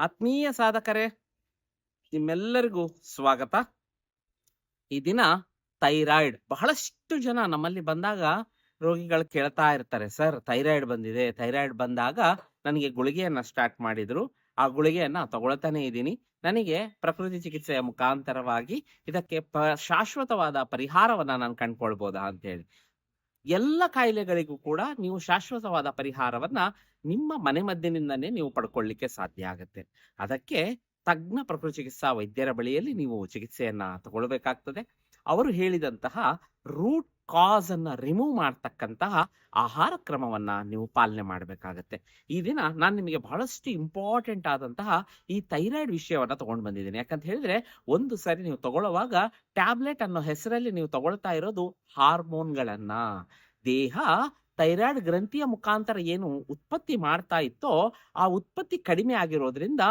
ಆತ್ಮೀಯ ಸಾಧಕರೇ, ನಿಮ್ಮೆಲ್ಲರಿಗೂ ಸ್ವಾಗತ. ಈ ದಿನ ಥೈರಾಯ್ಡ್ ಬಹಳಷ್ಟು ಜನ ನಮ್ಮಲ್ಲಿ ಬಂದಾಗ ರೋಗಿಗಳು ಕೇಳ್ತಾ ಇರ್ತಾರೆ, ಸರ್ ಥೈರಾಯ್ಡ್ ಬಂದಿದೆ. ಥೈರಾಯ್ಡ್ ಬಂದಾಗ ನನಗೆ ಗುಳಿಗೆಯನ್ನ ಸ್ಟಾರ್ಟ್ ಮಾಡಿದ್ರು, ಆ ಗುಳಿಗೆಯನ್ನ ತಗೊಳ್ತಾನೆ ಇದ್ದೀನಿ. ನನಗೆ ಪ್ರಕೃತಿ ಚಿಕಿತ್ಸೆಯ ಮುಖಾಂತರವಾಗಿ ಇದಕ್ಕೆ ಶಾಶ್ವತವಾದ ಪರಿಹಾರವನ್ನ ನಾನು ಕಂಡ್ಕೊಳ್ಬೋದಾ ಅಂತ ಹೇಳಿ. ಎಲ್ಲ ಕಾಯಿಲೆಗಳಿಗೂ ಕೂಡ ನೀವು ಶಾಶ್ವತವಾದ ಪರಿಹಾರವನ್ನ ನಿಮ್ಮ ಮನೆ ಮದ್ದಿನಿಂದನೇ ನೀವು ಪಡ್ಕೊಳ್ಳಿಕ್ಕೆ ಸಾಧ್ಯ ಆಗುತ್ತೆ. ಅದಕ್ಕೆ ತಜ್ಞ ಪ್ರಕೃತಿ ಚಿಕಿತ್ಸಾ ವೈದ್ಯರ ಬಳಿಯಲ್ಲಿ ನೀವು ಚಿಕಿತ್ಸೆಯನ್ನ ತಗೊಳ್ಬೇಕಾಗ್ತದೆ. ಅವರು ಹೇಳಿದಂತಹ ರೂಟ್ ಕಾಸ್ ಅನ್ನ ರಿಮೂವ್ ಮಾಡ್ತಕ್ಕಂತಹ ಆಹಾರ ಕ್ರಮವನ್ನ ನೀವು ಪಾಲನೆ ಮಾಡಬೇಕಾಗತ್ತೆ. ಈ ದಿನ ನಾನು ನಿಮಗೆ ಬಹಳಷ್ಟು ಇಂಪಾರ್ಟೆಂಟ್ ಆದಂತಹ ಈ ಥೈರಾಯ್ಡ್ ವಿಷಯವನ್ನ ತಗೊಂಡು ಬಂದಿದ್ದೀನಿ. ಯಾಕಂತ ಹೇಳಿದ್ರೆ, ಒಂದು ಸರಿ ನೀವು ತಗೊಳ್ಳುವಾಗ ಟ್ಯಾಬ್ಲೆಟ್ ಅನ್ನೋ ಹೆಸರಲ್ಲಿ ನೀವು ತಗೊಳ್ತಾ ಇರೋದು ಹಾರ್ಮೋನ್ಗಳನ್ನ. ದೇಹ ಥೈರಾಯ್ಡ್ ಗ್ರಂಥಿಯ ಮುಖಾಂತರ ಏನು ಉತ್ಪತ್ತಿ ಮಾಡ್ತಾ ಇತ್ತೋ ಆ ಉತ್ಪತ್ತಿ ಕಡಿಮೆ ಆಗಿರೋದ್ರಿಂದ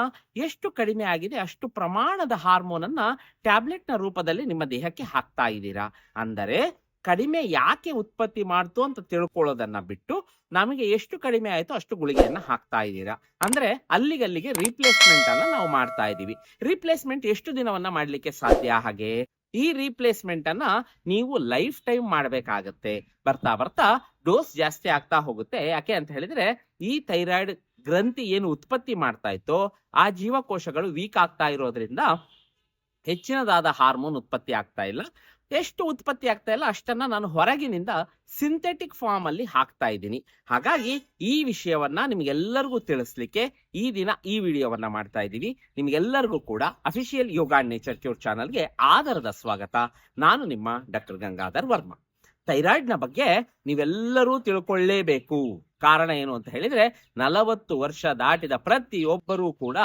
ಎಷ್ಟು ಕಡಿಮೆ ಆಗಿದೆ ಅಷ್ಟು ಪ್ರಮಾಣದ ಹಾರ್ಮೋನ್ ಅನ್ನ ಟ್ಯಾಬ್ಲೆಟ್ನ ರೂಪದಲ್ಲಿ ನಿಮ್ಮ ದೇಹಕ್ಕೆ ಹಾಕ್ತಾ ಇದ್ದೀರಾ. ಅಂದರೆ ಕಡಿಮೆ ಯಾಕೆ ಉತ್ಪತ್ತಿ ಮಾಡ್ತು ಅಂತ ತಿಳ್ಕೊಳ್ಳೋದನ್ನ ಬಿಟ್ಟು ನಮಗೆ ಎಷ್ಟು ಕಡಿಮೆ ಆಯ್ತು ಅಷ್ಟು ಗುಳಿಗೆಯನ್ನ ಹಾಕ್ತಾ ಇದ್ದೀರಾ. ಅಂದ್ರೆ ಅಲ್ಲಿಗಲ್ಲಿಗೆ ರೀಪ್ಲೇಸ್ಮೆಂಟ್ ಅನ್ನ ನಾವು ಮಾಡ್ತಾ ಇದೀವಿ. ರೀಪ್ಲೇಸ್ಮೆಂಟ್ ಎಷ್ಟು ದಿನವನ್ನ ಮಾಡ್ಲಿಕ್ಕೆ ಸಾಧ್ಯ? ಹಾಗೆ ಈ ರೀಪ್ಲೇಸ್ಮೆಂಟ್ ಅನ್ನ ನೀವು ಲೈಫ್ ಟೈಮ್ ಮಾಡ್ಬೇಕಾಗತ್ತೆ. ಬರ್ತಾ ಬರ್ತಾ ಡೋಸ್ ಜಾಸ್ತಿ ಆಗ್ತಾ ಹೋಗುತ್ತೆ. ಯಾಕೆ ಅಂತ ಹೇಳಿದ್ರೆ, ಈ ಥೈರಾಯ್ಡ್ ಗ್ರಂಥಿ ಏನು ಉತ್ಪತ್ತಿ ಮಾಡ್ತಾ ಇತ್ತೋ ಆ ಜೀವಕೋಶಗಳು ವೀಕ್ ಆಗ್ತಾ ಇರೋದ್ರಿಂದ ಹೆಚ್ಚಿನದಾದ ಹಾರ್ಮೋನ್ ಉತ್ಪತ್ತಿ ಆಗ್ತಾ ಇಲ್ಲ. ಎಷ್ಟು ಉತ್ಪತ್ತಿ ಆಗ್ತಾ ಇಲ್ಲ ಅಷ್ಟನ್ನ ನಾನು ಹೊರಗಿನಿಂದ ಸಿಂಥೆಟಿಕ್ ಫಾರ್ಮ್ ಅಲ್ಲಿ ಹಾಕ್ತಾ ಇದ್ದೀನಿ. ಹಾಗಾಗಿ ಈ ವಿಷಯವನ್ನ ನಿಮ್ಗೆಲ್ಲರಿಗೂ ತಿಳಿಸ್ಲಿಕ್ಕೆ ಈ ದಿನ ಈ ವಿಡಿಯೋವನ್ನ ಮಾಡ್ತಾ ಇದ್ದೀವಿ. ನಿಮ್ಗೆಲ್ಲರಿಗೂ ಕೂಡ official yoga and nature cure ಚಾನಲ್ಗೆ ಆದರದ ಸ್ವಾಗತ. ನಾನು ನಿಮ್ಮ ಡಾಕ್ಟರ್ ಗಂಗಾಧರ್ ವರ್ಮಾ. ಥೈರಾಯ್ಡ್ನ ಬಗ್ಗೆ ನೀವೆಲ್ಲರೂ ತಿಳ್ಕೊಳ್ಳೇಬೇಕು. ಕಾರಣ ಏನು ಅಂತ ಹೇಳಿದ್ರೆ, 40 ವರ್ಷ ದಾಟಿದ ಪ್ರತಿಯೊಬ್ಬರೂ ಕೂಡ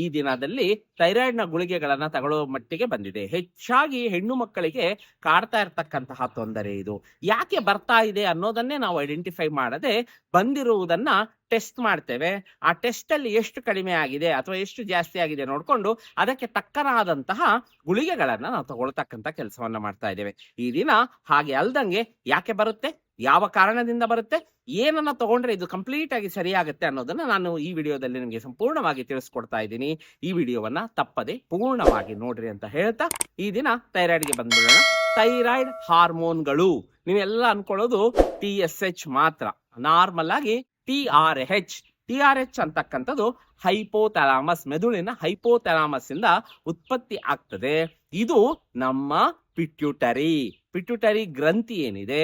ಈ ದಿನದಲ್ಲಿ ಥೈರಾಯ್ಡ್ನ ಗುಳಿಗೆಗಳನ್ನ ತಗೊಳ್ಳೋ ಮಟ್ಟಿಗೆ ಬಂದಿದೆ. ಹೆಚ್ಚಾಗಿ ಹೆಣ್ಣು ಮಕ್ಕಳಿಗೆ ಕಾಡ್ತಾ ಇರ್ತಕ್ಕಂತಹ ತೊಂದರೆ ಇದು. ಯಾಕೆ ಬರ್ತಾ ಇದೆ ಅನ್ನೋದನ್ನೇ ನಾವು ಐಡೆಂಟಿಫೈ ಮಾಡದೆ ಬಂದಿರುವುದನ್ನ ಟೆಸ್ಟ್ ಮಾಡ್ತೇವೆ. ಆ ಟೆಸ್ಟ್ ಅಲ್ಲಿ ಎಷ್ಟು ಕಡಿಮೆ ಆಗಿದೆ ಅಥವಾ ಎಷ್ಟು ಜಾಸ್ತಿ ಆಗಿದೆ ನೋಡ್ಕೊಂಡು ಅದಕ್ಕೆ ತಕ್ಕನಾದಂತಹ ಗುಳಿಗೆಗಳನ್ನ ನಾವು ತಗೊಳ್ತಕ್ಕಂಥ ಕೆಲಸವನ್ನ ಮಾಡ್ತಾ ಇದ್ದೇವೆ. ಈ ದಿನ ಹಾಗೆ ಅಲ್ದಂಗೆ ಯಾಕೆ ಬರುತ್ತೆ, ಯಾವ ಕಾರಣದಿಂದ ಬರುತ್ತೆ, ಏನನ್ನ ತಗೊಂಡ್ರೆ ಇದು ಕಂಪ್ಲೀಟ್ ಆಗಿ ಸರಿಯಾಗುತ್ತೆ ಅನ್ನೋದನ್ನ ನಾನು ಈ ವಿಡಿಯೋದಲ್ಲಿ ನಿಮಗೆ ಸಂಪೂರ್ಣವಾಗಿ ತಿಳಿಸ್ಕೊಡ್ತಾ ಇದ್ದೀನಿ. ಈ ವಿಡಿಯೋವನ್ನ ತಪ್ಪದೆ ಪೂರ್ಣವಾಗಿ ನೋಡ್ರಿ ಅಂತ ಹೇಳ್ತಾ ಈ ದಿನ ಥೈರಾಯ್ಡ್ಗೆ ಬಂದ್ಬಿಡೋಣ. ಥೈರಾಯ್ಡ್ ಹಾರ್ಮೋನ್ಗಳು ನೀವೆಲ್ಲ ಅನ್ಕೊಳ್ಳೋದು TSH ಮಾತ್ರ. ನಾರ್ಮಲ್ ಆಗಿ TRH ಅಂತಕ್ಕಂಥದ್ದು ಹೈಪೋಥಾಲಮಸ್, ಮೆದುಳಿನ ಹೈಪೋಥಾಲಮಸ್ ಇಂದ ಉತ್ಪತ್ತಿ ಆಗ್ತದೆ. ಇದು ನಮ್ಮ ಪಿಟ್ಯೂಟರಿ ಗ್ರಂಥಿ ಏನಿದೆ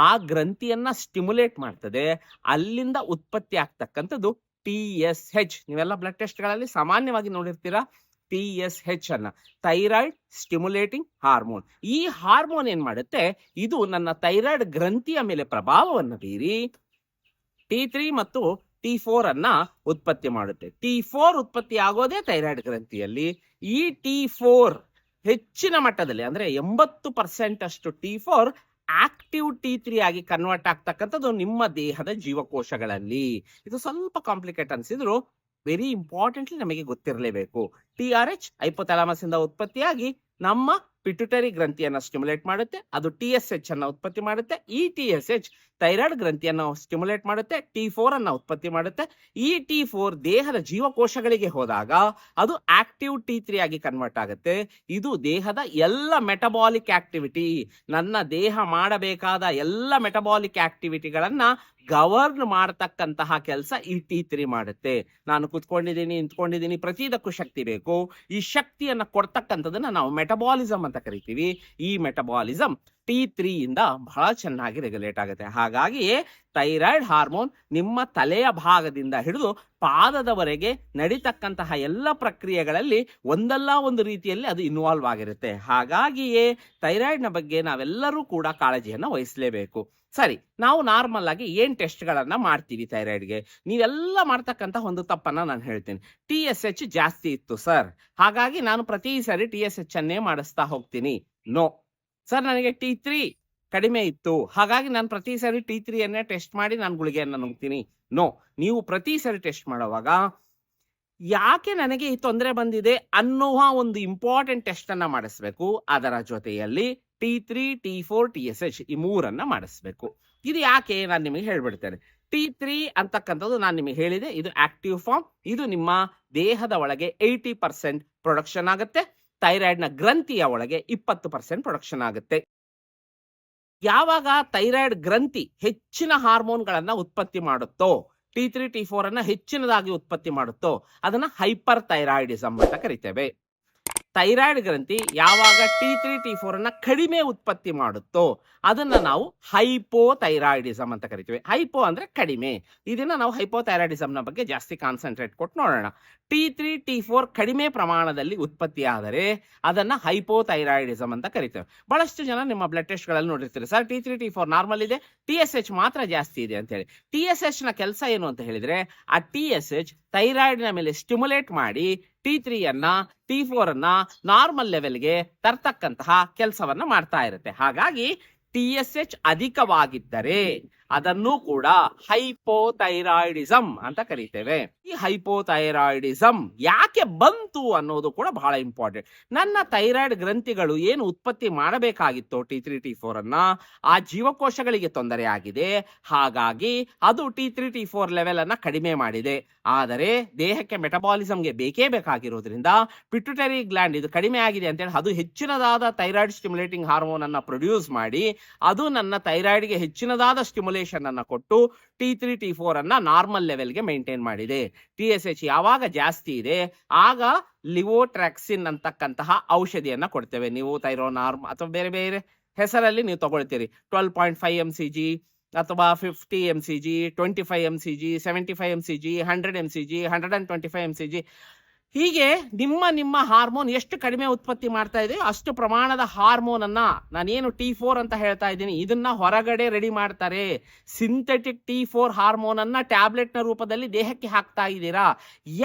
ಆ ಗ್ರಂಥಿಯನ್ನ ಸ್ಟಿಮ್ಯುಲೇಟ್ ಮಾಡ್ತದೆ. ಅಲ್ಲಿಂದ ಉತ್ಪತ್ತಿ ಆಗ್ತಕ್ಕಂಥದ್ದು TSH. ನೀವೆಲ್ಲ ಬ್ಲಡ್ ಟೆಸ್ಟ್ ಗಳಲ್ಲಿ ಸಾಮಾನ್ಯವಾಗಿ ನೋಡಿರ್ತೀರಾ TSH ಅನ್ನ, ಥೈರಾಯ್ಡ್ ಸ್ಟಿಮ್ಯುಲೇಟಿಂಗ್ ಹಾರ್ಮೋನ್. ಈ ಹಾರ್ಮೋನ್ ಏನ್ ಮಾಡುತ್ತೆ, ಇದು ನನ್ನ ಥೈರಾಯ್ಡ್ ಗ್ರಂಥಿಯ ಮೇಲೆ ಪ್ರಭಾವವನ್ನು ಬೀರಿ T3 ಮತ್ತು T4 ಅನ್ನ ಉತ್ಪತ್ತಿ ಮಾಡುತ್ತೆ. T4 ಉತ್ಪತ್ತಿ ಆಗೋದೇ ಥೈರಾಯ್ಡ್ ಗ್ರಂಥಿಯಲ್ಲಿ. ಈ T4 ಹೆಚ್ಚಿನ ಮಟ್ಟದಲ್ಲಿ ಅಂದ್ರೆ 80% ಅಷ್ಟು T4 ಆಕ್ಟಿವ್ T3 ಆಗಿ ಕನ್ವರ್ಟ್ ಆಗ್ತಕ್ಕಂಥದ್ದು ನಿಮ್ಮ ದೇಹದ ಜೀವಕೋಶಗಳಲ್ಲಿ. ಇದು ಸ್ವಲ್ಪ ಕಾಂಪ್ಲಿಕೇಟ್ ಅನ್ಸಿದ್ರು ವೆರಿ ಇಂಪಾರ್ಟೆಂಟ್ಲಿ ನಮಗೆ ಗೊತ್ತಿರಲೇಬೇಕು. TRH ಹೈಪೋಥಾಲಮಸ್ ಇಂದ ಉತ್ಪತ್ತಿಯಾಗಿ ನಮ್ಮ ಪಿಟ್ಯುಟರಿ ಗ್ರಂಥಿಯನ್ನ ಸ್ಟಿಮ್ಯುಲೇಟ್ ಮಾಡುತ್ತೆ. ಅದು TSH ಅನ್ನ ಉತ್ಪತ್ತಿ ಮಾಡುತ್ತೆ. ಈ TSH ಥೈರಾಯ್ಡ್ ಗ್ರಂಥಿಯನ್ನು ಸ್ಟಿಮ್ಯುಲೇಟ್ ಮಾಡುತ್ತೆ. T4 ಅನ್ನ ಉತ್ಪತ್ತಿ ಮಾಡುತ್ತೆ. ಈ T4 ದೇಹದ ಜೀವಕೋಶಗಳಿಗೆ ಹೋದಾಗ ಅದು ಆಕ್ಟಿವ್ T3 ಆಗಿ ಕನ್ವರ್ಟ್ ಆಗುತ್ತೆ. ಇದು ದೇಹದ ಎಲ್ಲ ಮೆಟಬಾಲಿಕ್ ಆಕ್ಟಿವಿಟಿ, ನನ್ನ ದೇಹ ಮಾಡಬೇಕಾದ ಎಲ್ಲ ಮೆಟಬಾಲಿಕ್ ಆಕ್ಟಿವಿಟಿಗಳನ್ನ ಗವರ್ನ್ ಮಾಡತಕ್ಕಂತಹ ಕೆಲಸ ಈ T3 ಮಾಡುತ್ತೆ. ನಾನು ಕುತ್ಕೊಂಡಿದ್ದೀನಿ, ನಿಂತ್ಕೊಂಡಿದ್ದೀನಿ, ಪ್ರತಿದಕ್ಕೂ ಶಕ್ತಿ ಬೇಕು. ಈ ಶಕ್ತಿಯನ್ನ ಕೊಡ್ತಕ್ಕಂಥದನ್ನ ನಾವು ಮೆಟಬಾಲಿಸಮ್ ಅಂತ ಕರಿತೀವಿ. ಈ ಮೆಟಬಾಲಿಸಮ್ T3 ಇಂದ ಬಹಳ ಚೆನ್ನಾಗಿ ರೆಗ್ಯುಲೇಟ್ ಆಗುತ್ತೆ. ಹಾಗಾಗಿಯೇ ಥೈರಾಯ್ಡ್ ಹಾರ್ಮೋನ್ ನಿಮ್ಮ ತಲೆಯ ಭಾಗದಿಂದ ಹಿಡಿದು ಪಾದದವರೆಗೆ ನಡೀತಕ್ಕಂತಹ ಎಲ್ಲ ಪ್ರಕ್ರಿಯೆಗಳಲ್ಲಿ ಒಂದಲ್ಲ ಒಂದು ರೀತಿಯಲ್ಲಿ ಅದು ಇನ್ವಾಲ್ವ್ ಆಗಿರುತ್ತೆ. ಹಾಗಾಗಿಯೇ ಥೈರಾಯ್ಡ್ನ ಬಗ್ಗೆ ನಾವೆಲ್ಲರೂ ಕೂಡ ಕಾಳಜಿಯನ್ನ ವಹಿಸಲೇಬೇಕು. ಸರಿ, ನಾವು ನಾರ್ಮಲ್ ಆಗಿ ಏನ್ ಟೆಸ್ಟ್ ಗಳನ್ನ ಮಾಡ್ತೀವಿ ಥೈರಾಯ್ಡ್ಗೆ? ನೀವೆಲ್ಲ ಮಾಡ್ತಕ್ಕಂಥ ಒಂದು ತಪ್ಪನ್ನ ನಾನು ಹೇಳ್ತೀನಿ. TSH ಜಾಸ್ತಿ ಇತ್ತು ಸರ್, ಹಾಗಾಗಿ ನಾನು ಪ್ರತಿ ಸರಿ TSH ಅನ್ನೇ ಮಾಡಿಸ್ತಾ ಹೋಗ್ತೀನಿ. ನೋ ಸರ್, ನನಗೆ T3 ಕಡಿಮೆ ಇತ್ತು, ಹಾಗಾಗಿ ನಾನು ಪ್ರತಿ ಸರಿ T3 ಅನ್ನೇ ಟೆಸ್ಟ್ ಮಾಡಿ ನಾನು ಗುಳಿಗೆಯನ್ನ ನುಂಗ್ತೀನಿ. ನೋ, ನೀವು ಪ್ರತಿ ಸರಿ ಟೆಸ್ಟ್ ಮಾಡುವಾಗ ಯಾಕೆ ನನಗೆ ಈ ತೊಂದರೆ ಬಂದಿದೆ ಅನ್ನುವ ಒಂದು ಇಂಪಾರ್ಟೆಂಟ್ ಟೆಸ್ಟ್ ಅನ್ನ ಮಾಡಿಸ್ಬೇಕು. ಅದರ ಜೊತೆಯಲ್ಲಿ T3, T4, TSH ಈ ಮೂರನ್ನ ಮಾಡಿಸ್ಬೇಕು. ಇದು ಯಾಕೆ ನಾನು ನಿಮಗೆ ಹೇಳ್ಬಿಡ್ತೇನೆ. T3 ಅಂತಕ್ಕಂಥದ್ದು ನಾನು ನಿಮಗೆ ಹೇಳಿದೆ, ಇದು ಆಕ್ಟಿವ್ ಫಾರ್ಮ್. ಇದು ನಿಮ್ಮ ದೇಹದ ಒಳಗೆ 80% ಪ್ರೊಡಕ್ಷನ್ ಆಗುತ್ತೆ. ಥೈರಾಯ್ಡ್ ನ ಗ್ರಂಥಿಯ ಒಳಗೆ 20% ಪ್ರೊಡಕ್ಷನ್ ಆಗುತ್ತೆ. ಯಾವಾಗ ಥೈರಾಯ್ಡ್ ಗ್ರಂಥಿ ಹೆಚ್ಚಿನ ಹಾರ್ಮೋನ್ಗಳನ್ನ ಉತ್ಪತ್ತಿ ಮಾಡುತ್ತೋ, T3 T4 ಅನ್ನ ಹೆಚ್ಚಿನದಾಗಿ ಉತ್ಪತ್ತಿ ಮಾಡುತ್ತೋ, ಅದನ್ನ ಹೈಪರ್ ಥೈರಾಯ್ಡಿಸಮ್ ಅಂತ ಕರಿತೇವೆ. ಥೈರಾಯ್ಡ್ ಗ್ರಂಥಿ ಯಾವಾಗ T3 T4 ಅನ್ನ ಕಡಿಮೆ ಉತ್ಪತ್ತಿ ಮಾಡುತ್ತೋ, ಅದನ್ನ ನಾವು ಹೈಪೋಥೈರಾಯ್ಡಿಸಮ್ ಅಂತ ಕರಿತೀವಿ. ಹೈಪೋ ಅಂದ್ರೆ ಕಡಿಮೆ. ಇದನ್ನ ನಾವು ಹೈಪೋಥೈರಾಯ್ಡಿಸಮ್ ನ ಬಗ್ಗೆ ಜಾಸ್ತಿ ಕಾನ್ಸಂಟ್ರೇಟ್ ಕೊಟ್ಟು ನೋಡೋಣ. T3 T4 ಕಡಿಮೆ ಪ್ರಮಾಣದಲ್ಲಿ ಉತ್ಪತ್ತಿ ಆದರೆ ಅದನ್ನ ಹೈಪೋಥೈರಾಯ್ಡಿಸಮ್ ಅಂತ ಕರಿತೇವೆ. ಬಹಳಷ್ಟು ಜನ ನಿಮ್ಮ ಬ್ಲಡ್ ಟೆಸ್ಟ್ ಗಳಲ್ಲಿ ನೋಡಿರ್ತೀರಿ, ಸರ್ T3 T4 ನಾರ್ಮಲ್ ಇದೆ, TSH ಮಾತ್ರ ಜಾಸ್ತಿ ಇದೆ ಅಂತ ಹೇಳಿ. TSH ನ ಕೆಲಸ ಏನು ಅಂತ ಹೇಳಿದ್ರೆ, ಆ TSH ಥೈರಾಯ್ಡ್ ನ ಮೇಲೆ ಸ್ಟಿಮ್ಯುಲೇಟ್ ಮಾಡಿ T3 ಅನ್ನ T4 ಅನ್ನ ನಾರ್ಮಲ್ ಲೆವೆಲ್ಗೆ ತರ್ತಕ್ಕಂತಹ ಕೆಲಸವನ್ನ ಮಾಡ್ತಾ ಇರುತ್ತೆ. ಹಾಗಾಗಿ TSH ಅಧಿಕವಾಗಿದ್ದರೆ ಅದನ್ನು ಕೂಡ ಹೈಪೋಥೈರಾಯ್ಡಿಸಮ್ ಅಂತ ಕರೀತೇವೆ. ಈ ಹೈಪೋಥೈರಾಯ್ಡಿಸಮ್ ಯಾಕೆ ಬಂತು ಅನ್ನೋದು ಕೂಡ ಬಹಳ ಇಂಪಾರ್ಟೆಂಟ್. ನನ್ನ ಥೈರಾಯ್ಡ್ ಗ್ರಂಥಿಗಳು ಏನು ಉತ್ಪತ್ತಿ ಮಾಡಬೇಕಾಗಿತ್ತು T3 T4 ಅನ್ನ, ಆ ಜೀವಕೋಶಗಳಿಗೆ ತೊಂದರೆ ಆಗಿದೆ. ಹಾಗಾಗಿ ಅದು T3 T4 ಲೆವೆಲ್ ಅನ್ನ ಕಡಿಮೆ ಮಾಡಿದೆ. ಆದರೆ ದೇಹಕ್ಕೆ ಮೆಟಬಾಲಿಸಮ್ಗೆ ಬೇಕೇ ಬೇಕಾಗಿರೋದ್ರಿಂದ ಪಿಟ್ಯುಟರಿ ಗ್ಲ್ಯಾಂಡ್ ಇದು ಕಡಿಮೆ ಆಗಿದೆ ಅಂತೇಳಿ ಅದು ಹೆಚ್ಚಿನದಾದ ಥೈರಾಯ್ಡ್ ಸ್ಟಿಮ್ಯುಲೇಟಿಂಗ್ ಹಾರ್ಮೋನ್ ಅನ್ನ ಪ್ರೊಡ್ಯೂಸ್ ಮಾಡಿ ಅದು ನನ್ನ ಥೈರಾಯ್ಡ್ಗೆ ಹೆಚ್ಚಿನದಾದ ಸ್ಟಿಮ್ಯುಲೇಷನ್ ಅನ್ನ ಕೊಟ್ಟು T3 T4 ಅನ್ನ ನಾರ್ಮಲ್ ಲೆವೆಲ್ಗೆ ಮೇಂಟೈನ್ ಮಾಡಿದೆ. TSH ಯಾವಾಗ ಜಾಸ್ತಿ ಇದೆ ಆಗ ಲಿವೋಟ್ರಾಕ್ಸಿನ್ ಅಂತಕ್ಕಂತಹ ಔಷಧಿಯನ್ನ ಕೊಡ್ತೇವೆ. ನೀವು ಥೈರೋನಾರ್ಮ್ ಅಥವಾ ಬೇರೆ ಬೇರೆ ಹೆಸರಲ್ಲಿ ನೀವು ತಗೊಳ್ತೀರಿ. 12.5 mcg ಅಥವಾ 50 mcg, 25 mcg, 75 mcg, 100 mcg, 125 mcg. ಹೀಗೆ ನಿಮ್ಮ ಹಾರ್ಮೋನ್ ಎಷ್ಟು ಕಡಿಮೆ ಉತ್ಪತ್ತಿ ಮಾಡ್ತಾ ಇದೆ ಅಷ್ಟು ಪ್ರಮಾಣದ ಹಾರ್ಮೋನ್ ಅನ್ನ, ನಾನೇನು T4 ಅಂತ ಹೇಳ್ತಾ ಇದ್ದೀನಿ, ಇದನ್ನ ಹೊರಗಡೆ ರೆಡಿ ಮಾಡ್ತಾರೆ. ಸಿಂಥೆಟಿಕ್ T4 ಹಾರ್ಮೋನ್ ಅನ್ನ ಟ್ಯಾಬ್ಲೆಟ್ ನ ರೂಪದಲ್ಲಿ ದೇಹಕ್ಕೆ ಹಾಕ್ತಾ ಇದ್ದೀರಾ.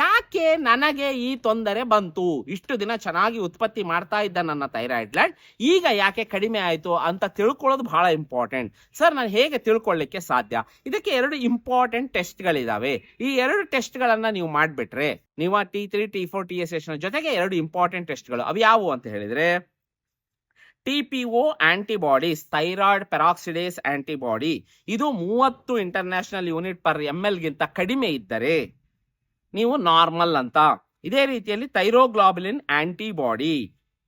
ಯಾಕೆ ನನಗೆ ಈ ತೊಂದರೆ ಬಂತು? ಇಷ್ಟು ದಿನ ಚೆನ್ನಾಗಿ ಉತ್ಪತ್ತಿ ಮಾಡ್ತಾ ಇದ್ದ ನನ್ನ ಥೈರಾಯ್ಡ್ ಗ್ಲ್ಯಾಂಡ್ ಈಗ ಯಾಕೆ ಕಡಿಮೆ ಆಯ್ತು ಅಂತ ತಿಳ್ಕೊಳ್ಳೋದು ಬಹಳ ಇಂಪಾರ್ಟೆಂಟ್. ಸರ್, ನಾನು ಹೇಗೆ ತಿಳ್ಕೊಳ್ಳಿಕ್ಕೆ ಸಾಧ್ಯ? ಇದಕ್ಕೆ 2 ಇಂಪಾರ್ಟೆಂಟ್ ಟೆಸ್ಟ್ಗಳಿದಾವೆ. ಈ 2 ಟೆಸ್ಟ್ಗಳನ್ನ ನೀವು ಮಾಡ್ಬಿಟ್ರೆ ನೀವು T3 T4 TSH ನ ಜೊತೆಗೆ 2 ಇಂಪಾರ್ಟೆಂಟ್ ಟೆಸ್ಟ್ಗಳು ಅವು ಯಾವುವು ಅಂತ ಹೇಳಿದ್ರೆ, TPO antibodies, thyroid peroxidase antibody. ಇದು 30 ಇಂಟರ್ನ್ಯಾಷನಲ್ ಯೂನಿಟ್ ಪರ್ ml ಗಿಂತ ಕಡಿಮೆ ಇದ್ದರೆ ನೀವು ನಾರ್ಮಲ್ ಅಂತ. ಇದೇ ರೀತಿಯಲ್ಲಿ ಥೈರೋಗ್ಲೋಬುಲಿನ್ ಆಂಟಿಬಾಡಿ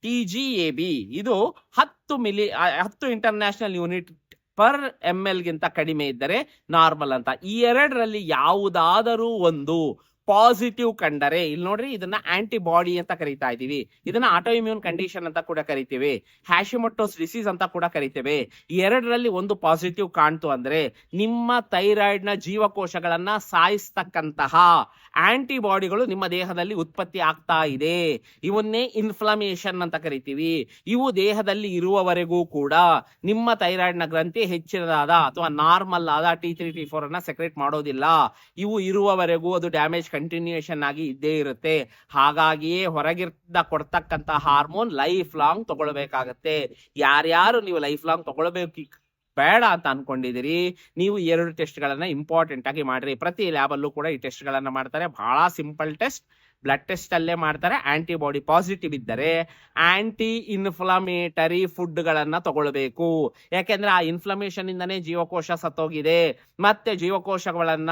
TGAB, ಇದು 10 ಇಂಟರ್ನ್ಯಾಷನಲ್ ಯೂನಿಟ್ ಪರ್ ml ಗಿಂತ ಕಡಿಮೆ ಇದ್ದರೆ ನಾರ್ಮಲ್ ಅಂತ. ಈ 2ರಲ್ಲಿ ಯಾವುದಾದರೂ ಒಂದು ಪಾಸಿಟಿವ್ ಕಂಡರೆ, ಇಲ್ಲಿ ನೋಡ್ರಿ, ಇದನ್ನ ಆಂಟಿಬಾಡಿ ಅಂತ ಕರಿತಾ ಇದೀವಿ. ಇದನ್ನ ಆಟೋ ಇಮ್ಯೂನ್ ಕಂಡೀಷನ್ ಅಂತ ಕೂಡ ಕರಿತೇವೆ, ಹ್ಯಾಶಿಮೊಟೋಸ್ ಡಿಸೀಸ್ ಅಂತ ಕೂಡ ಕರಿತೇವೆ. 2ರಲ್ಲಿ ಒಂದು ಪಾಸಿಟಿವ್ ಕಾಣ್ತು ಅಂದ್ರೆ ನಿಮ್ಮ ಥೈರಾಯ್ಡ್ ನ ಜೀವಕೋಶಗಳನ್ನ ಸಾಯಿಸ್ತಕ್ಕಂತಹ ಆಂಟಿಬಾಡಿಗಳು ನಿಮ್ಮ ದೇಹದಲ್ಲಿ ಉತ್ಪತ್ತಿ ಆಗ್ತಾ ಇದೆ. ಇವನ್ನೇ ಇನ್ಫ್ಲಮೇಷನ್ ಅಂತ ಕರಿತೀವಿ. ಇವು ದೇಹದಲ್ಲಿ ಇರುವವರೆಗೂ ಕೂಡ ನಿಮ್ಮ ಥೈರಾಯ್ಡ್ ನ ಗ್ರಂಥಿ ಹೆಚ್ಚಿನದಾದ ಅಥವಾ ನಾರ್ಮಲ್ ಆದ T3 T4 ಅನ್ನ ಸೆಕ್ರೆಟ್ ಮಾಡೋದಿಲ್ಲ. ಇವು ಇರುವವರೆಗೂ ಅದು ಡ್ಯಾಮೇಜ್ ಕಂಟಿನ್ಯೂಯೇಷನ್ ಆಗಿ ಇದ್ದೇ ಇರುತ್ತೆ. ಹಾಗಾಗಿಯೇ ಹೊರಗಿಂದ ಕೊಡ್ತಕ್ಕಂತ ಹಾರ್ಮೋನ್ ಲೈಫ್ ಲಾಂಗ್ ತಗೊಳ್ಬೇಕಾಗತ್ತೆ. ಯಾರ್ಯಾರು ನೀವು ಲೈಫ್ ಲಾಂಗ್ ತಗೊಳ್ಬೇಕು ಬೇಡ ಅಂತ ಅನ್ಕೊಂಡಿದಿರಿ, ನೀವು 2 ಟೆಸ್ಟ್ಗಳನ್ನ ಇಂಪಾರ್ಟೆಂಟ್ ಆಗಿ ಮಾಡ್ರಿ. ಪ್ರತಿ ಲ್ಯಾಬಲ್ಲೂ ಕೂಡ ಈ ಟೆಸ್ಟ್ಗಳನ್ನ ಮಾಡ್ತಾರೆ. ಬಹಳ ಸಿಂಪಲ್ ಟೆಸ್ಟ್, ಬ್ಲಡ್ ಟೆಸ್ಟ್ ಅಲ್ಲೇ ಮಾಡ್ತಾರೆ. ಆಂಟಿಬಾಡಿ ಪಾಸಿಟಿವ್ ಇದ್ದರೆ ಆಂಟಿ ಇನ್ಫ್ಲಮೇಟರಿ ಫುಡ್ ಗಳನ್ನ ತಗೊಳ್ಬೇಕು. ಯಾಕೆಂದ್ರೆ ಆ ಇನ್ಫ್ಲಮೇಷನ್ ಇಂದನೇ ಜೀವಕೋಶ ಸತ್ತೋಗಿದೆ. ಮತ್ತೆ ಜೀವಕೋಶಗಳನ್ನ,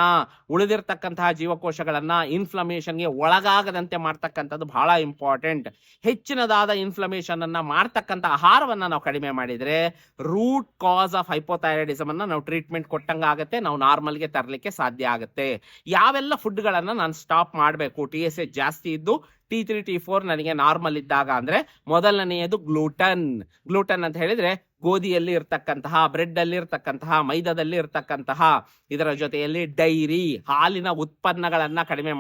ಉಳಿದಿರ್ತಕ್ಕಂತಹ ಜೀವಕೋಶಗಳನ್ನ ಇನ್ಫ್ಲಮೇಷನ್ಗೆ ಒಳಗಾಗದಂತೆ ಮಾಡ್ತಕ್ಕಂಥದ್ದು ಬಹಳ ಇಂಪಾರ್ಟೆಂಟ್. ಹೆಚ್ಚಿನದಾದ ಇನ್ಫ್ಲಮೇಷನ್ ಅನ್ನ ಮಾಡ್ತಕ್ಕಂಥ ಆಹಾರವನ್ನ ನಾವು ಕಡಿಮೆ ಮಾಡಿದ್ರೆ ರೂಟ್ ಕಾಸ್ ಆಫ್ ಹೈಪೋಥೈರಾಯ್ಡಿಸಮ್ ಅನ್ನ ನಾವು ಟ್ರೀಟ್ಮೆಂಟ್ ಕೊಟ್ಟಂಗಾಗತ್ತೆ. ನಾವು ನಾರ್ಮಲ್ಗೆ ತರಲಿಕ್ಕೆ ಸಾಧ್ಯ ಆಗುತ್ತೆ. ಯಾವೆಲ್ಲ ಫುಡ್ ಗಳನ್ನ ನಾನು ಸ್ಟಾಪ್ ಮಾಡಬೇಕು TSH ಜಾಸ್ತಿ ಇದ್ದು T3 T4 ನನಗೆ ನಾರ್ಮಲ್ ಇದ್ದಾಗ ಅಂದ್ರೆ, ಮೊದಲನೆಯದು ಗ್ಲೂಟನ್ ಅಂತ ಹೇಳಿದ್ರೆ ಗೋಧಿಯಲ್ಲಿ ಇರ್ತಕ್ಕಂತಹ, ಬ್ರೆಡ್ ಅಲ್ಲಿ ಇರ್ತಕ್ಕಂತಹ, ಮೈದಾದಲ್ಲಿ ಇರ್ತಕ್ಕಂತಹ, ಇದರ ಜೊತೆಯಲ್ಲಿ ಡೈರಿ, ಹಾಲಿನ ಉತ್ಪನ್ನಗಳನ್ನ ಕಡಿಮೆ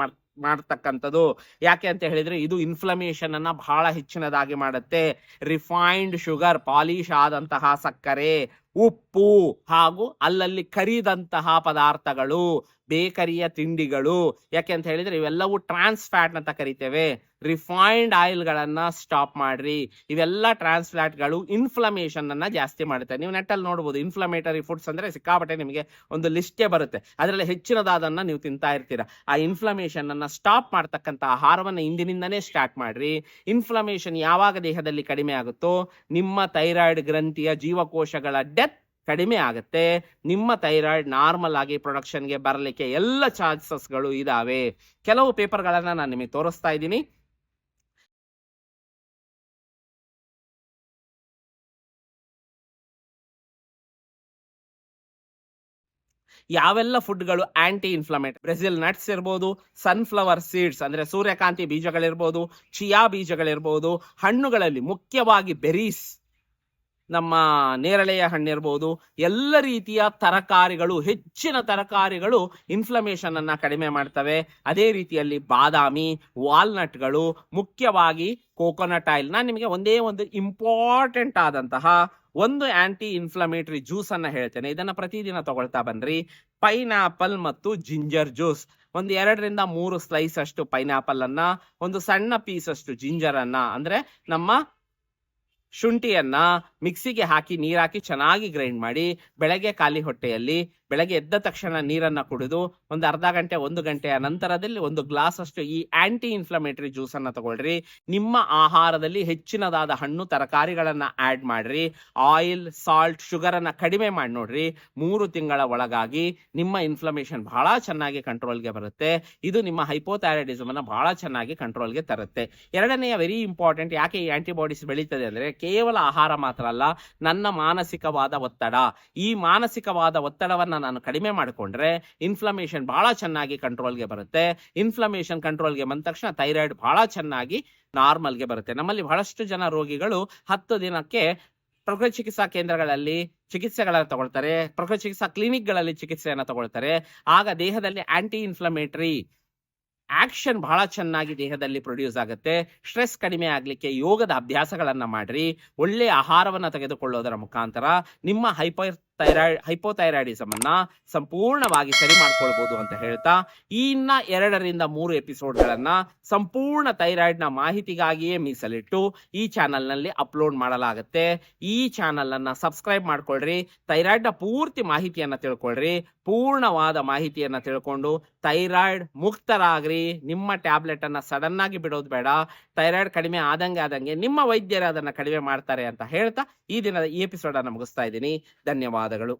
ಮಾಡ್ತಕ್ಕಂಥದ್ದು. ಯಾಕೆ ಅಂತ ಹೇಳಿದ್ರೆ ಇದು ಇನ್ಫ್ಲಮೇಷನ್ ಅನ್ನ ಬಹಳ ಹೆಚ್ಚಿನದಾಗಿ ಮಾಡುತ್ತೆ. ರಿಫೈನ್ಡ್ ಶುಗರ್, ಪಾಲಿಶ್ ಆದಂತಹ ಸಕ್ಕರೆ, ಉಪ್ಪು ಹಾಗೂ ಅಲ್ಲಲ್ಲಿ ಕರಿದಂತಹ ಪದಾರ್ಥಗಳು, ಬೇಕರಿಯ ತಿಂಡಿಗಳು. ಯಾಕೆ ಅಂತ ಹೇಳಿದ್ರೆ ಇವೆಲ್ಲವೂ ಟ್ರಾನ್ಸ್ ಫ್ಯಾಟ್ ಅಂತ ಕರಿತೇವೆ. ರಿಫೈನ್ಡ್ ಆಯಿಲ್ ಗಳನ್ನ ಸ್ಟಾಪ್ ಮಾಡ್ರಿ. ಇವೆಲ್ಲ ಟ್ರಾನ್ಸ್ ಫ್ಯಾಟ್ ಗಳು ಇನ್ಫ್ಲಮೇಷನ್ ಅನ್ನ ಜಾಸ್ತಿ ಮಾಡುತ್ತೆ. ನೀವು ನೆಟ್ಟಲ್ಲಿ ನೋಡಬಹುದು, ಇನ್ಫ್ಲಮೇಟರಿ ಫುಡ್ಸ್ ಅಂದ್ರೆ ಸಿಕ್ಕಾಪಟ್ಟೆ ನಿಮಗೆ ಒಂದು ಲಿಸ್ಟೇ ಬರುತ್ತೆ. ಅದರಲ್ಲಿ ಹೆಚ್ಚಿನದಾದನ್ನ ನೀವು ತಿಂತಾ ಇರ್ತೀರಾ. ಆ ಇನ್ಫ್ಲಮೇಷನ್ ಅನ್ನ ಸ್ಟಾಪ್ ಮಾಡ್ತಕ್ಕಂಥ ಆಹಾರವನ್ನ ಇಂದಿನಿಂದನೇ ಸ್ಟಾರ್ಟ್ ಮಾಡ್ರಿ. ಇನ್ಫ್ಲಮೇಷನ್ ಯಾವಾಗ ದೇಹದಲ್ಲಿ ಕಡಿಮೆ ಆಗುತ್ತೋ ನಿಮ್ಮ ಥೈರಾಯ್ಡ್ ಗ್ರಂಥಿಯ ಜೀವಕೋಶಗಳ ಡೆತ್ ಕಡಿಮೆ ಆಗುತ್ತೆ. ನಿಮ್ಮ ಥೈರಾಯ್ಡ್ ನಾರ್ಮಲ್ ಆಗಿ ಪ್ರೊಡಕ್ಷನ್ಗೆ ಬರಲಿಕ್ಕೆ ಎಲ್ಲ ಚಾನ್ಸಸ್ಗಳು ಇದಾವೆ. ಕೆಲವು ಪೇಪರ್ಗಳನ್ನ ನಾನು ನಿಮಗೆ ತೋರಿಸ್ತಾ ಇದ್ದೀನಿ. ಯಾವೆಲ್ಲ ಫುಡ್ಗಳು ಆಂಟಿ ಇನ್ಫ್ಲಮೇಟರಿ, ಬ್ರೆಜಿಲ್ ನಟ್ಸ್ ಇರ್ಬೋದು, ಸನ್ಫ್ಲವರ್ ಸೀಡ್ಸ್ ಅಂದ್ರೆ ಸೂರ್ಯಕಾಂತಿ ಬೀಜಗಳಿರ್ಬೋದು, ಚಿಯಾ ಬೀಜಗಳಿರ್ಬೋದು, ಹಣ್ಣುಗಳಲ್ಲಿ ಮುಖ್ಯವಾಗಿ ಬೆರೀಸ್, ನಮ್ಮ ನೇರಳೆಯ ಹಣ್ಣಿರ್ಬೋದು, ಎಲ್ಲ ರೀತಿಯ ತರಕಾರಿಗಳು, ಹೆಚ್ಚಿನ ತರಕಾರಿಗಳು ಇನ್ಫ್ಲಮೇಷನ್ ಅನ್ನ ಕಡಿಮೆ ಮಾಡ್ತವೆ. ಅದೇ ರೀತಿಯಲ್ಲಿ ಬಾದಾಮಿ, ವಾಲ್ನಟ್ಗಳು, ಮುಖ್ಯವಾಗಿ ಕೋಕೋನಟ್ ಆಯಿಲ್. ನಾನು ನಿಮಗೆ ಒಂದೇ ಒಂದು ಇಂಪಾರ್ಟೆಂಟ್ ಆದಂತಹ ಒಂದು ಆಂಟಿ ಇನ್ಫ್ಲಮೇಟರಿ ಜ್ಯೂಸ್ ಅನ್ನ ಹೇಳ್ತೇನೆ. ಇದನ್ನ ಪ್ರತಿದಿನ ತಗೊಳ್ತಾ ಬನ್ರಿ. ಪೈನಾಪಲ್ ಮತ್ತು ಜಿಂಜರ್ ಜ್ಯೂಸ್. ಒಂದು 2ರಿಂದ 3 ಸ್ಲೈಸ್ ಅಷ್ಟು ಪೈನಾಪಲ್ ಅನ್ನ, ಒಂದು ಸಣ್ಣ ಪೀಸ್ ಅಷ್ಟು ಜಿಂಜರ್ ಅನ್ನ ಅಂದ್ರೆ ನಮ್ಮ ಶುಂಠಿಯನ್ನ ಮಿಕ್ಸಿಗೆ ಹಾಕಿ ನೀರಾಕಿ ಚೆನ್ನಾಗಿ ಗ್ರೈಂಡ್ ಮಾಡಿ ಬೆಳಗ್ಗೆ ಖಾಲಿ ಹೊಟ್ಟೆಯಲ್ಲಿ ಬೆಳಗ್ಗೆ ಎದ್ದ ತಕ್ಷಣ ನೀರನ್ನ ಕುಡಿದು ಒಂದು ಅರ್ಧ ಗಂಟೆ 1 ಗಂಟೆಯ ನಂತರದಲ್ಲಿ 1 ಗ್ಲಾಸ್ ಅಷ್ಟು ಈ ಆಂಟಿ ಇನ್ಫ್ಲಮೇಟರಿ ಜ್ಯೂಸ್ ಅನ್ನ ತಗೊಳ್ರಿ. ನಿಮ್ಮ ಆಹಾರದಲ್ಲಿ ಹೆಚ್ಚಿನದಾದ ಹಣ್ಣು ತರಕಾರಿಗಳನ್ನ ಆಡ್ ಮಾಡ್ರಿ. ಆಯಿಲ್, ಸಾಲ್ಟ್, ಶುಗರ್ ಅನ್ನ ಕಡಿಮೆ ಮಾಡಿ ನೋಡ್ರಿ. 3 ತಿಂಗಳ ಒಳಗಾಗಿ ನಿಮ್ಮ ಇನ್ಫ್ಲಮೇಷನ್ ಬಹಳ ಚೆನ್ನಾಗಿ ಕಂಟ್ರೋಲ್ಗೆ ಬರುತ್ತೆ. ಇದು ನಿಮ್ಮ ಹೈಪೋಥೈರಾಯ್ಡಿಸಮ್ ಅನ್ನ ಬಹಳ ಚೆನ್ನಾಗಿ ಕಂಟ್ರೋಲ್ಗೆ ತರುತ್ತೆ. ಎರಡನೆಯ ವೆರಿ ಇಂಪಾರ್ಟೆಂಟ್, ಯಾಕೆ ಈ ಆಂಟಿಬಾಡೀಸ್ ಬೆಳೀತದೆ ಅಂದ್ರೆ ಕೇವಲ ಆಹಾರ ಮಾತ್ರ ಅಲ್ಲ, ನನ್ನ ಮಾನಸಿಕವಾದ ಒತ್ತಡ. ಈ ಮಾನಸಿಕವಾದ ಒತ್ತಡವನ್ನ ನಾನು ಕಡಿಮೆ ಮಾಡಿಕೊಂಡ್ರೆ ಇನ್ಫ್ಲಮೇಷನ್ ಬಹಳ ಚೆನ್ನಾಗಿ ಕಂಟ್ರೋಲ್ಗೆ ಬರುತ್ತೆ. ಇನ್ಫ್ಲಮೇಷನ್ ಕಂಟ್ರೋಲ್ಗೆ ಬಂದ ತಕ್ಷಣ ಥೈರಾಯ್ಡ್ ಬಹಳ ಚೆನ್ನಾಗಿ ನಾರ್ಮಲ್ಗೆ ಬರುತ್ತೆ. ನಮ್ಮಲ್ಲಿ ಬಹಳಷ್ಟು ಜನ ರೋಗಿಗಳು 10 ದಿನಕ್ಕೆ ಪ್ರಕೃತಿ ಚಿಕಿತ್ಸಾ ಕೇಂದ್ರಗಳಲ್ಲಿ ಚಿಕಿತ್ಸೆಗಳನ್ನ ತಗೊಳ್ತಾರೆ, ಪ್ರಕೃತಿ ಚಿಕಿತ್ಸಾ ಕ್ಲಿನಿಕ್ಗಳಲ್ಲಿ ಚಿಕಿತ್ಸೆಯನ್ನು ತಗೊಳ್ತಾರೆ. ಆಗ ದೇಹದಲ್ಲಿ ಆಂಟಿ ಇನ್ಫ್ಲಮೇಟರಿ ಆಕ್ಷನ್ ಬಹಳ ಚೆನ್ನಾಗಿ ದೇಹದಲ್ಲಿ ಪ್ರೊಡ್ಯೂಸ್ ಆಗುತ್ತೆ. ಸ್ಟ್ರೆಸ್ ಕಡಿಮೆ ಆಗ್ಲಿಕ್ಕೆ ಯೋಗದ ಅಭ್ಯಾಸಗಳನ್ನ ಮಾಡ್ರಿ. ಒಳ್ಳೆಯ ಆಹಾರವನ್ನ ತೆಗೆದುಕೊಳ್ಳೋದರ ಮುಖಾಂತರ ನಿಮ್ಮ ಹೈಪೋಥೈರಾಯ್ಡಿಸಮ್ ಅನ್ನ ಸಂಪೂರ್ಣವಾಗಿ ಸರಿ ಮಾಡ್ಕೊಳ್ಬಹುದು ಅಂತ ಹೇಳ್ತಾ, ಇನ್ನ 2ರಿಂದ 3 ಎಪಿಸೋಡ್ಗಳನ್ನ ಸಂಪೂರ್ಣ ಥೈರಾಯ್ಡ್ ನ ಮಾಹಿತಿಗಾಗಿಯೇ ಮೀಸಲಿಟ್ಟು ಈ ಚಾನಲ್ ನಲ್ಲಿ ಅಪ್ಲೋಡ್ ಮಾಡಲಾಗುತ್ತೆ. ಈ ಚಾನಲ್ ಅನ್ನ ಸಬ್ಸ್ಕ್ರೈಬ್ ಮಾಡ್ಕೊಳ್ರಿ. ಥೈರಾಯ್ಡ್ ನ ಪೂರ್ತಿ ಮಾಹಿತಿಯನ್ನ ತಿಳ್ಕೊಳ್ರಿ. ಪೂರ್ಣವಾದ ಮಾಹಿತಿಯನ್ನ ತಿಳ್ಕೊಂಡು ಥೈರಾಯ್ಡ್ ಮುಕ್ತರಾಗ್ರಿ. ನಿಮ್ಮ ಟ್ಯಾಬ್ಲೆಟ್ ಅನ್ನ ಸಡನ್ ಆಗಿ ಬಿಡೋದು ಬೇಡ. ಥೈರಾಯ್ಡ್ ಕಡಿಮೆ ಆದಂಗೆ ನಿಮ್ಮ ವೈದ್ಯರು ಅದನ್ನ ಕಡಿಮೆ ಮಾಡ್ತಾರೆ ಅಂತ ಹೇಳ್ತಾ ಈ ದಿನದ ಈ ಎಪಿಸೋಡ್ ಅನ್ನ ಮುಗಿಸ್ತಾ ಇದ್ದೀನಿ. ಧನ್ಯವಾದಗಳು.